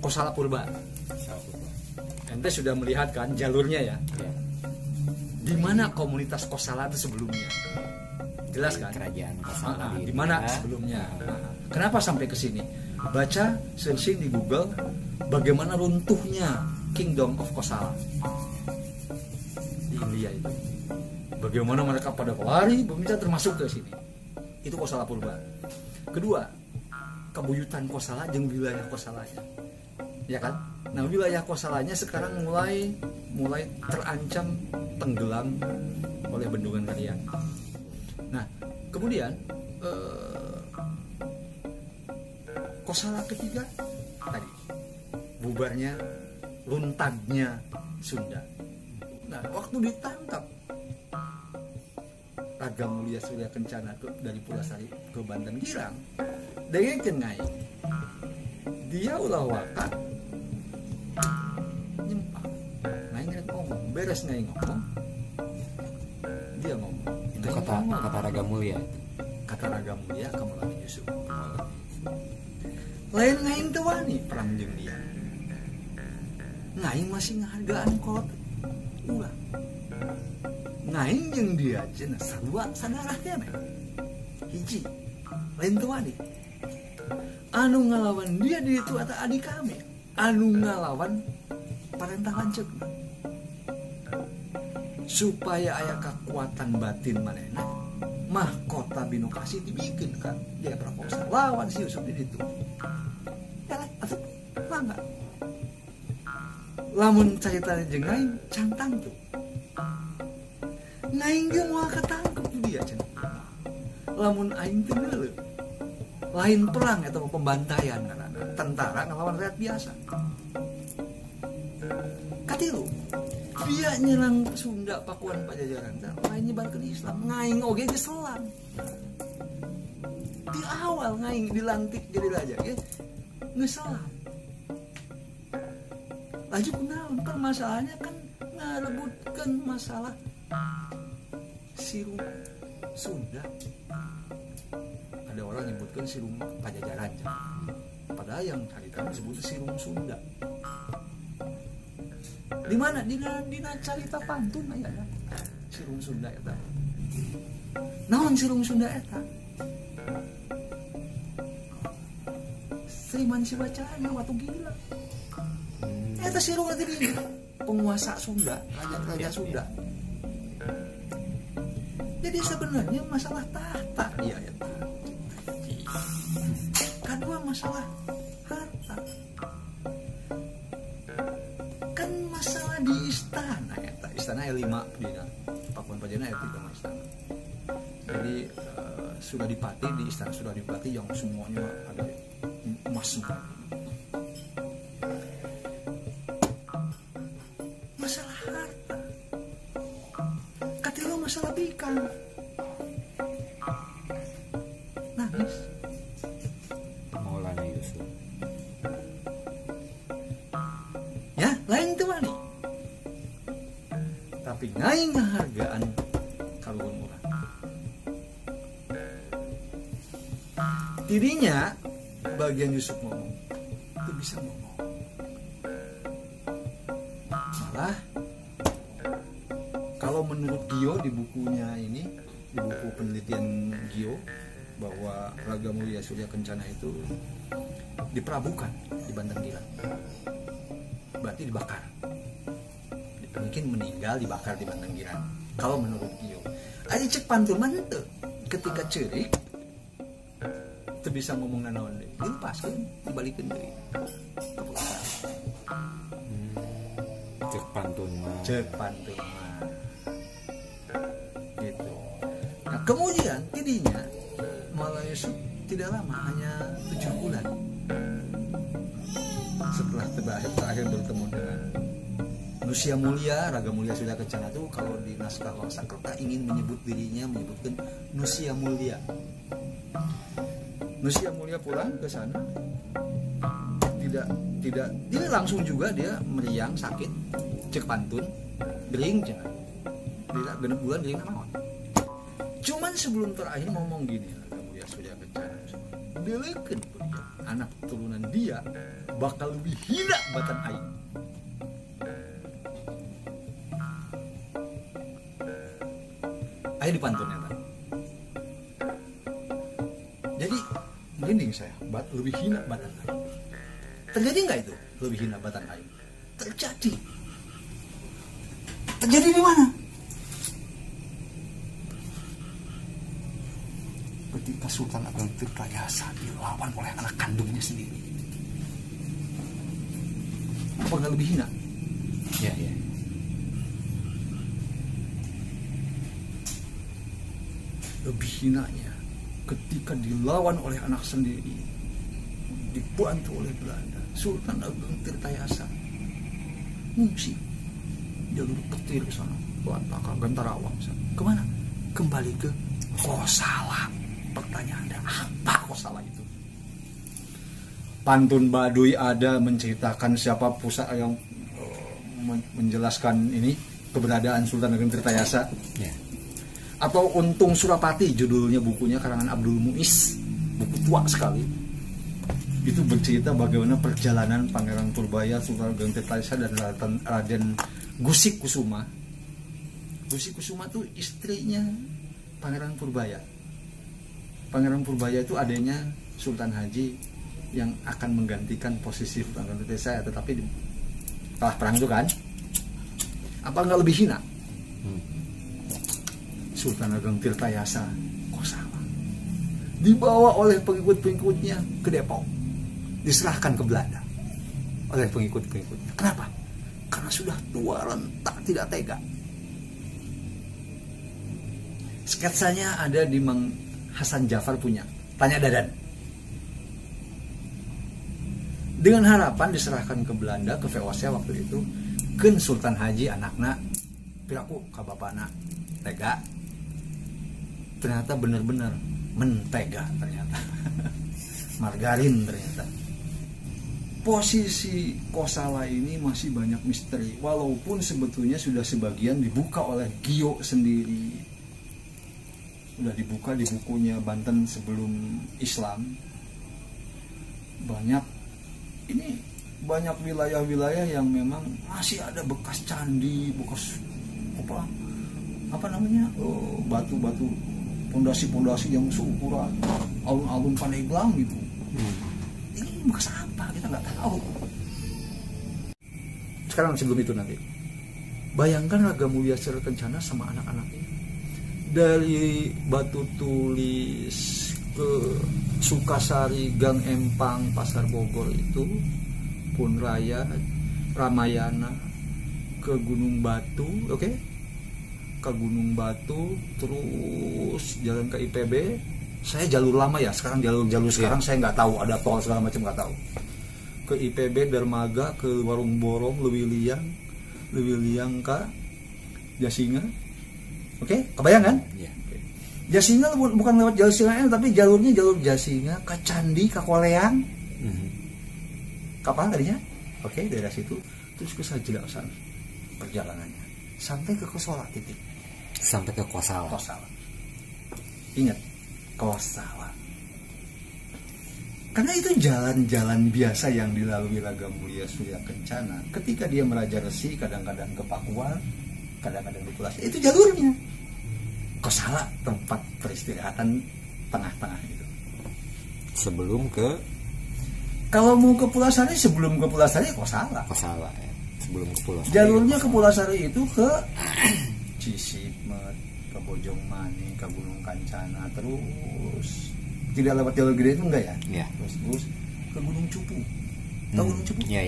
Kosala Purba. Ente sudah melihat kan jalurnya ya? Ya. Di mana komunitas Kosala itu sebelumnya? Jelas kan? Kerajaan Kosala Di mana sebelumnya? Kenapa sampai ke sini? Baca searching di Google bagaimana runtuhnya Kingdom of Kosala di India itu. Bagaimana mereka pada lari berbicara termasuk ke sini. Itu Kosala Purba. Kedua, kebuyutan Kosala jeung wilayah Kosalanya. Ya kan? Nah, wilayah Kosalanya sekarang mulai terancam tenggelam oleh bendungan Marian. Nah, kemudian Kosala ketiga tadi bubarnya, runtagnya Sunda. Nah, waktu ditangkap Raga Mulia Surya Kencana dari Pulasari ke Banten Girang, dengan cengai dia ulah wakat nyempang, naik ngomong, beres ngai ngomong, dia ngomong. Itu kata Raga Mulia. Kata Raga Mulia Kamalawi Yusuf. Lain ngain teu wani perang jeung dia. Ngain masih ngahargaan kolot ulah. Ngain jeung dia cenah sarua sadarah keneh. Hiji lain teu wani. Anu ngalawan dia di itu eta adik kami. Anu ngalawan parentah lanceukna. Supaya aya kekuatan batin manehna, mahkota Binokasi dibikin kan dia proposal lawan si Yusuf di situ. Ya atuh mangga. Lamun caritana jeung aing cantang tuh. Naing ge moal katangkep dia cenah. Lamun aing teu neuleuh. Lain perang eta pembantaian ngaranna. Tentara ngelawan rakyat biasa. Katilu dia nyerang Sunda Pakuan Pajajaran lain nyebarkan Islam ngaing oge ge selang di awal ngaing dilantik jadi raja ge ngeselang laju kunaon permasalahannya kan ngarebutkeun masalah sirung Sunda. Ada orang nyebutkan sirung Pajajaran padahal yang hari kami sebut sirung Sunda. Di mana dina carita pantun aya sirung Sunda eta. Naon sirung Sunda eta? Sriman Sibacana Watu Gila. Eta sirung tadi penguasa Sunda, raja Sunda. Jadi sebenarnya masalah tahta dia eta. Kedua masalah harta. Kan masalah di istana eta. Istana aya 5 dina. Pakuan Pajajaran aya 3 istana. Jadi Sudadipati di istana Sudadipati yang semuanya ada emas semua. Masalah harta. Katilu masalah bikang. Nangis. Maulana Yusuf. Ya, lain teu wani. Tapi ngaing ngahargaan kaluhur urang. Dirinya bagian Yusuf ngomong, itu bisa ngomong. Malah kalau menurut Gio di bukunya ini, di buku penelitian Gio bahwa Raga Mulia Surya Kencana itu diperabukan di Banten Girang. Berarti dibakar. Mungkin meninggal dibakar di Banten Girang. Kalau menurut Gio, aja cek pantun mana tuh? Ketika cerik, itu bisa ngomong naon deh. Dilepaskan, dibalikin deh. Cek pantun mah. Cek pantun mah. Gitu. Nah kemudian tidinya Maulana Yusuf tidak lama, hanya 7 bulan setelah terakhir bertemu dengan Nusia Mulia. Raga Mulia Surya Kencana itu kalau di naskah Wangsakerta ingin menyebutkan Nusia Mulia. Nusia Mulia pulang ke sana, tidak dia langsung juga dia meriang sakit, cek pantun, gering jangan, tidak genep bulan gering naon. Cuman sebelum terakhir ngomong gini, Raga Mulia Surya Kencana delekeun ku dia anak turunan dia bakal lebih hina batan aing. Aya di pantun eta. Jadi merinding saya, lebih hina batan aing. Terjadi nggak itu lebih hina batan aing? Terjadi. Terjadi di mana? Ketika Sultan Agung Tirtayasa dilawan oleh anak kandungnya sendiri. Apa nggak lebih hina? Ya, ya. Lebih hinanya ketika dilawan oleh anak sendiri, dibantu oleh Belanda. Sultan Agung Tirtayasa ngungsi jalur petir ke sana, Bataka, Gantarawang sana. Kemana? Kembali ke Kosala. Pertanyaannya apa Kosala itu? Pantun Baduy ada menceritakan siapa pusat yang menjelaskan ini keberadaan Sultan Agung Tirtayasa. Ya. Atau Untung Surapati, judulnya bukunya karangan Abdul Muiz, buku tua sekali. Itu bercerita bagaimana perjalanan Pangeran Purbaya, Sultan Agung Tirtayasa dan Raden Gusik Kusuma. Gusik Kusuma itu istrinya Pangeran Purbaya. Pangeran Purbaya itu adanya Sultan Haji yang akan menggantikan posisi Sultan Agung Tirtayasa, tetapi kalah perang itu kan. Apa nggak lebih hina? Sultan Agung Tirtayasa Kosala dibawa oleh pengikut-pengikutnya ke Depok, diserahkan ke Belanda oleh pengikut-pengikutnya. Kenapa? Karena sudah tua, rentak, tidak tega. Sketsanya ada di Mang Hasan Jafar punya, Tanya Dadan. Dengan harapan diserahkan ke Belanda, ke VOC waktu itu, kan Sultan Haji anakna piraku ka bapana tega. Ternyata benar-benar mentega ternyata. Margarin ternyata. Posisi Kosala ini masih banyak misteri, walaupun sebetulnya sudah sebagian dibuka oleh Gio sendiri. Sudah dibuka di bukunya Banten sebelum Islam. Banyak wilayah-wilayah yang memang masih ada bekas candi, bekas apa namanya, batu-batu, pondasi-pondasi yang seukuran alun-alun Pandeglang gitu. Ini bekas apa kita nggak tahu. Sekarang sebelum itu nanti, bayangkan Raga Mulia Surya Kencana sama anak-anaknya dari Batu Tulis ke Sukasari, Gang Empang, Pasar Bogor itu, Pun Raya, Ramayana, ke Gunung Batu, oke? Ke Gunung Batu, terus jalan ke IPB. Saya jalur lama ya, sekarang jalur sekarang saya nggak tahu, ada tol segala macam nggak tahu. Ke IPB, Dermaga, ke Warung Borong, Lewiliang ke Jasinga, oke? Kebayang kan? Ya. Jasinga bukan lewat jalur Jasinga, tapi jalurnya jalur Jasinga ke Candi, ke Koleang. Kapan tadinya? Oke, daerah situ terus ke Sajelasan perjalanannya sampai ke Kosala titik. Sampai ke Kosala. Ingat, Kosala. Karena itu jalan-jalan biasa yang dilalui Raga Mulia Surya Kencana ketika dia meraja resi, kadang-kadang ke Pakuan, kadang-kadang di Pulau. Itu jalurnya. Kosala tempat peristirahatan tengah-tengah itu. Sebelum ke, kalau mau ke Pulau Sari, sebelum ke Pulau Sari Kosala. Kosala ya. Sebelum ke Pulau Sari. Jalurnya ke Pulau Sari itu ke Cisipmet, ke Bojongmani, ke Gunung Kancana, terus tidak lewat jalur gede itu enggak ya? Ya. Terus ke Gunung Cupu. Tahu Gunung Cupu? Ya.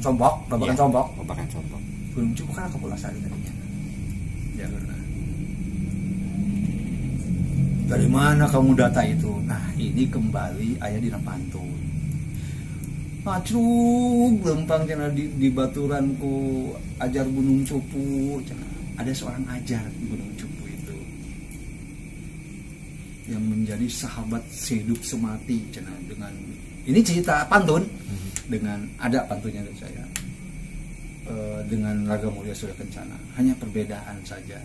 Combok, Babakan Combok. Babakan Combok. Gunung Cupu kan ke Pulau Sari tadinya. Jalurnya. Dari mana kamu data itu? Nah, ini kembali ayah di Pantun. Acrug lempang cenah di baturan ku ajar Gunung Cupu cenah. Ada seorang ajar di Gunung Cupu itu yang menjadi sahabat sehidup semati cenah, dengan ini cerita pantun dengan ada pantunnya dari saya. Dengan Raga Mulia Surya Kencana, hanya perbedaan saja.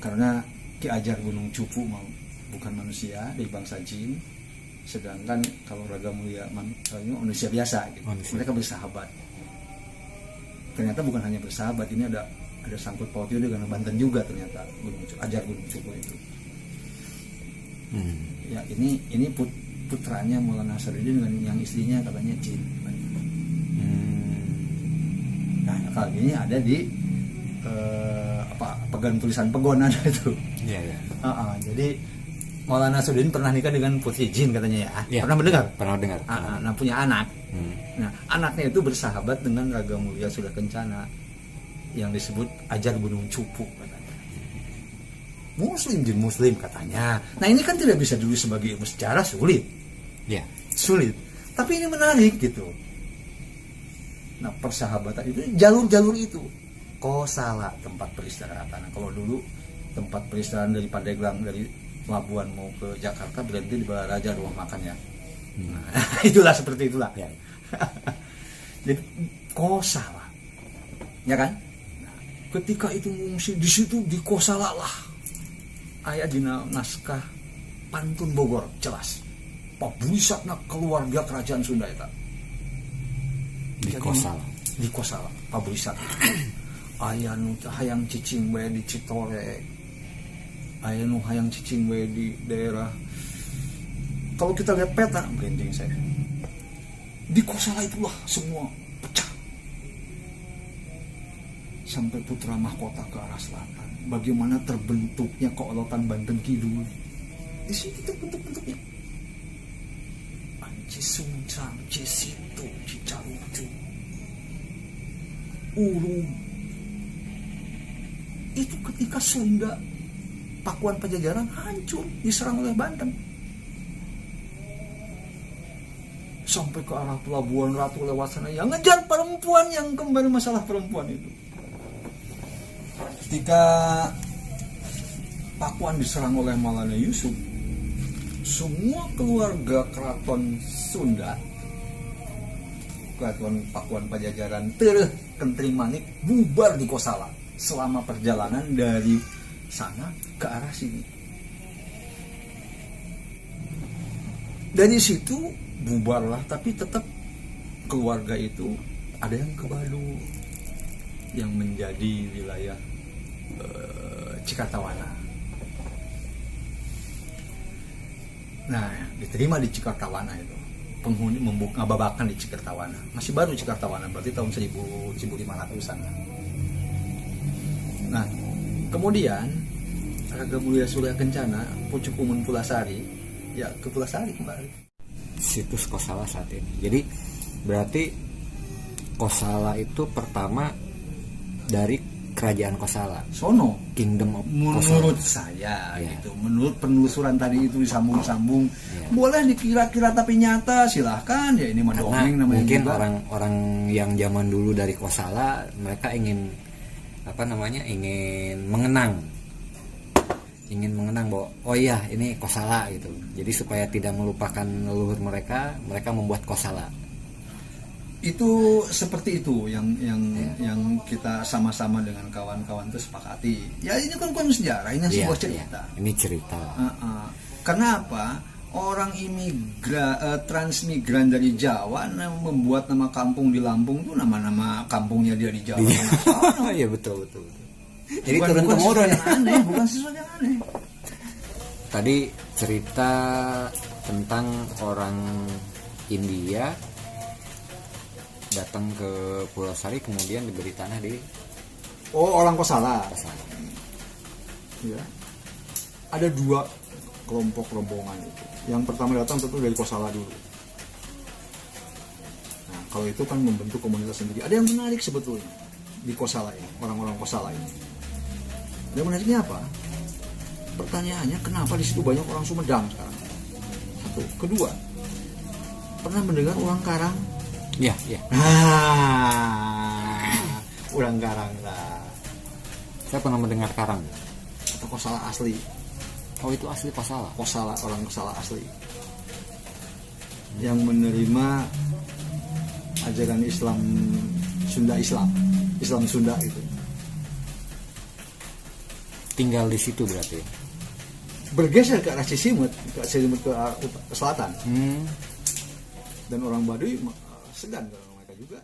Karena Ki Ajar Gunung Cupu mau bukan manusia, dari bangsa jin. Sedangkan kalau Raga Mulia manusia biasa gitu. Mereka bersahabat. Ternyata bukan hanya bersahabat, ini ada sangkut pautnya dengan Banten juga ternyata, ajar Gunung Cukup itu. Ya ini putranya Maulana Nasruddin dengan yang istrinya katanya jin. Nah kali ini ada di pegan tulisan pegon ada itu. Iya. Jadi Maulana Nasruddin pernah nikah dengan putri jin katanya ya. Pernah mendengar? Pernah dengar. Nah punya anak. Nah anaknya itu bersahabat dengan Raga Mulia Surya Kencana yang disebut ajar Gunung Cupu katanya. Muslim jin muslim katanya. Nah ini kan tidak bisa dulu sebagai ilmu sejarah, sulit. Iya. Sulit. Tapi ini menarik gitu. Nah persahabatan itu jalur-jalur itu. Kosala tempat peristirahatan. Nah, kalau dulu tempat peristirahatan dari Pandeglang dari Labuan mau ke Jakarta berhenti di Balaraja ruang makannya. Nah, itulah seperti itulah. Ya. Jadi Kosala, ya kan? Nah, ketika itu mengungsi di situ di Kosala lah. Ayat di naskah Pantun Bogor jelas. Pabulisatna keluarga kerajaan Sunda itu. Di Kosala. Di Kosala, pabulisat. Aya nu hayang cicing we di Citorek, aya nu hayang cicing we di daerah. Kalau kita lihat peta, merinding saya. Di Kosala itulah semua pecah. Sampai putra mahkota ke arah selatan. Bagaimana terbentuknya keolotan Banten Kidul. Di situ bentuk-bentuknya. Cisungsang, Cisitu, Cicarucu, Ulum. Itu ketika Sunda Pakuan Pajajaran hancur, diserang oleh Banten. Sampai ke arah Pelabuhan Ratu lewat sana yang ngejar perempuan, yang kembali masalah perempuan itu. Ketika Pakuan diserang oleh Maulana Yusuf, semua keluarga keraton Sunda, keraton Pakuan Pajajaran tereh Kentring Manik bubar di Kosala selama perjalanan dari sana ke arah sini. Dari situ bubarlah, tapi tetap keluarga itu ada yang ke Balu yang menjadi wilayah Cikartawana. Nah, diterima di Cikartawana itu. Penghuni membuka babakan di Cikartawana. Masih baru Cikartawana, berarti tahun 1500-an. Nah, kemudian Raga Mulia Surya Kencana, Pucuk Umun Pulasari, ya ke Pulasari kembali. Situs Kosala saat ini. Jadi berarti Kosala itu pertama dari kerajaan Kosala. Sono, Kingdom of menurut Kosala. saya Ya. gitu. Menurut penelusuran tadi itu disambung-sambung. Ya. Boleh dikira-kira tapi nyata, silahkan. Ya ini mah dongeng namanya. Mungkin juga. orang-orang yang zaman dulu dari Kosala, mereka ingin mengenang bahwa oh iya ini Kosala gitu. Jadi supaya tidak melupakan leluhur mereka membuat Kosala. Itu seperti itu yang kita sama-sama dengan kawan-kawan itu sepakati. Ya ini kan bukan sejarah, ini sebuah cerita. Ya. Ini cerita. Karena apa? Orang transmigran dari Jawa membuat nama kampung di Lampung itu nama-nama kampungnya dia di Jawa. Iya betul. Jadi turun temurun. Bukan sesuatu yang aneh. Tadi cerita tentang orang India datang ke Pulau Sari kemudian diberi tanah di orang Kosala. Ya. Ada 2 kelompok rombongan itu. Yang pertama datang tentu dari Kosala dulu. Nah, kalau itu kan membentuk komunitas sendiri. Ada yang menarik sebetulnya di Kosala ini, orang-orang Kosala ini. Yang menariknya apa? Pertanyaannya kenapa di situ banyak orang Sumedang sekarang? Satu. Kedua, pernah mendengar ulang karang? Iya. Ulang karang lah. Saya pernah mendengar karang. Atau Kosala asli. Oh itu asli Kosala. Kosala, orang Kosala asli. Yang menerima ajaran Islam Sunda itu. Tinggal di situ berarti. bergeser ke arah Cisimut, ke selatan. Dan orang Baduy segan kalau mereka juga.